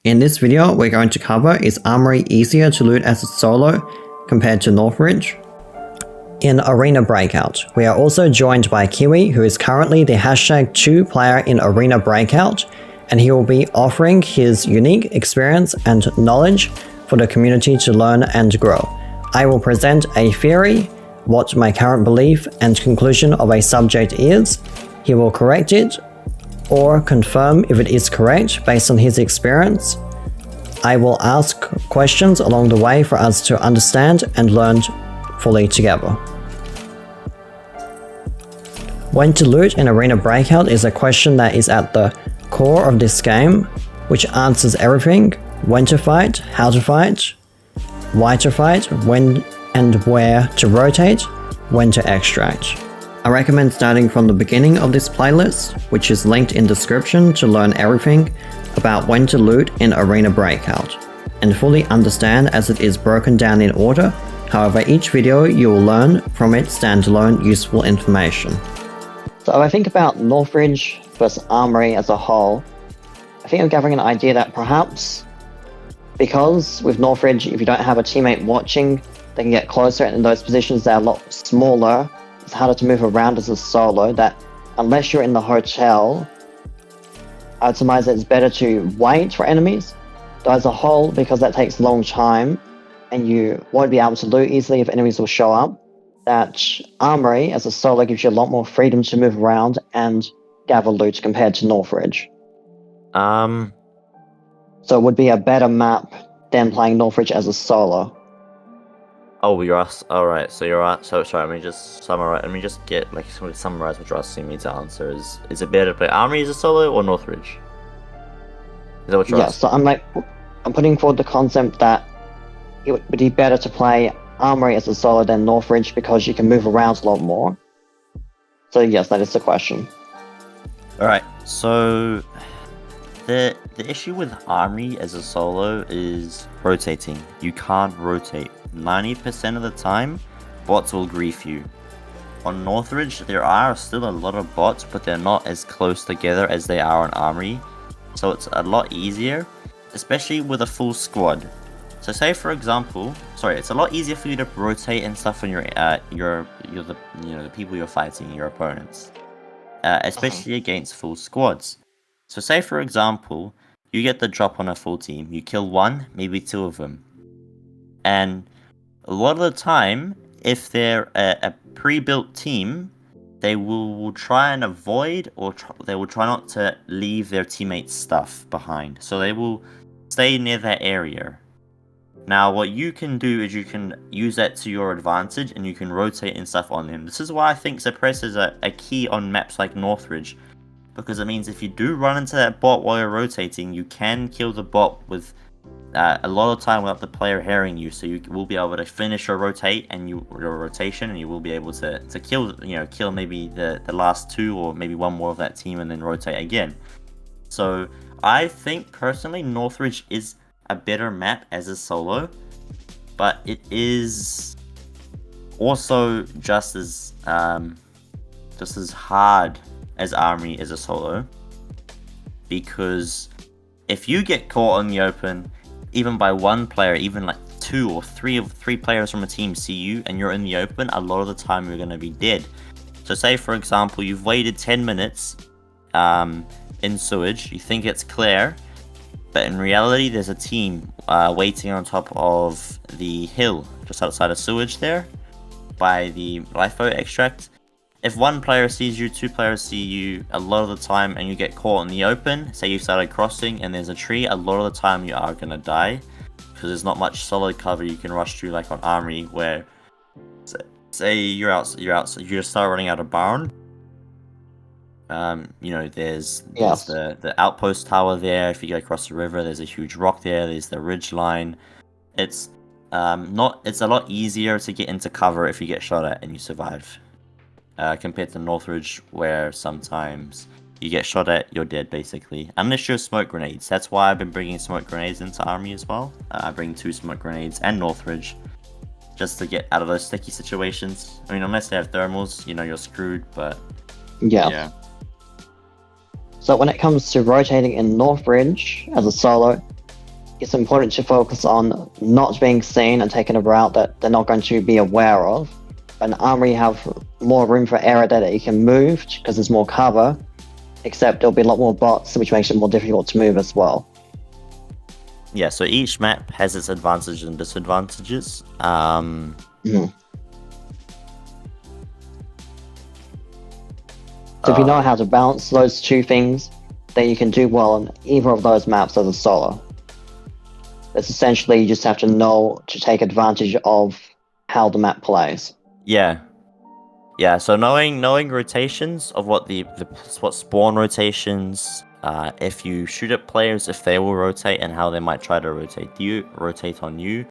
In this video, we're going to cover is Armory easier to loot as a solo compared to Northridge? In Arena Breakout, we are also joined by Kiwi, who is currently the #2 player in Arena Breakout, and he will be offering his unique experience and knowledge for the community to learn and grow. I will present a theory, what my current belief and conclusion of a subject is. He will correct it or confirm if it is correct based on his experience. I will ask questions along the way for us to understand and learn fully together. When to loot in Arena Breakout is a question that is at the core of this game, which answers everything: when to fight, how to fight, why to fight, when and where to rotate, when to extract. I recommend starting from the beginning of this playlist, which is linked in description, to learn everything about when to loot in Arena Breakout, and fully understand as it is broken down in order. However, each video you will learn from it standalone useful information. So if I think about Northridge versus Armory as a whole, I think I'm gathering an idea that perhaps because with Northridge, if you don't have a teammate watching, they can get closer, and in those positions they're a lot smaller. It's harder to move around as a solo, that unless you're in the hotel, I'd surmise that it's better to wait for enemies. Though as a whole, because that takes a long time and you won't be able to loot easily if enemies will show up, that Armory as a solo gives you a lot more freedom to move around and gather loot compared to Northridge. So it would be a better map than playing Northridge as a solo. Oh, you're asking. Alright, so you're so sorry, let me just summarize. Let me just get summarize what you're asking me to answer. Is it better to play Armory as a solo or Northridge? Is that what you're asking? So I'm putting forward the concept that it would be better to play Armory as a solo than Northridge because you can move around a lot more. So yes, that is the question. Alright, so the issue with Armory as a solo is rotating. You can't rotate. 90% of the time, bots will grief you. On Northridge, there are still a lot of bots, but they're not as close together as they are on Armory. So it's a lot easier, especially with a full squad. So say for example, it's a lot easier for you to rotate and stuff when you're the people you're fighting, your opponents, especially against full squads. So say for example, you get the drop on a full team, you kill one, maybe two of them, and a lot of the time, if they're a pre-built team, they will try and avoid, or they will try not to leave their teammates' stuff behind. So they will stay near that area. Now, what you can do is you can use that to your advantage, and you can rotate and stuff on them. This is why I think suppress is a key on maps like Northridge, because it means if you do run into that bot while you're rotating, you can kill the bot with a lot of time without the player hearing you, so you will be able to finish your rotation, and you will be able to kill maybe the last two or maybe one more of that team and then rotate again. So I think personally Northridge is a better map as a solo, but it is also just as hard as Armory as a solo, because if you get caught in the open even by one player, even like two or three players from a team see you and you're in the open, a lot of the time you're going to be dead. So say for example you've waited 10 minutes in sewage, you think it's clear, but in reality there's a team waiting on top of the hill just outside of sewage there by the lifeboat extract. If one player sees you, two players see you, a lot of the time, and you get caught in the open, say you started crossing and there's a tree, a lot of the time you are going to die, because there's not much solid cover you can rush through like on Armory, where say you just start running out of barn. There's the outpost tower there. If you go across the river, there's a huge rock there. There's the ridge line. It's a lot easier to get into cover if you get shot at and you survive. Compared to Northridge, where sometimes you get shot at, you're dead basically. Unless you're smoke grenades. That's why I've been bringing smoke grenades into Armory as well. I bring 2 smoke grenades and Northridge, just to get out of those sticky situations. I mean, unless they have thermals, you're screwed, but yeah. So when it comes to rotating in Northridge as a solo, it's important to focus on not being seen and taking a route that they're not going to be aware of. But in Armory, you have more room for error that you can move because there's more cover, except there'll be a lot more bots, which makes it more difficult to move as well. Yeah, so each map has its advantages and disadvantages. So if you know how to balance those two things, then you can do well on either of those maps as a solo. It's essentially you just have to know to take advantage of how the map plays. Yeah. Yeah, so knowing rotations of what what spawn rotations, if you shoot at players, if they will rotate and how they might try to rotate on you,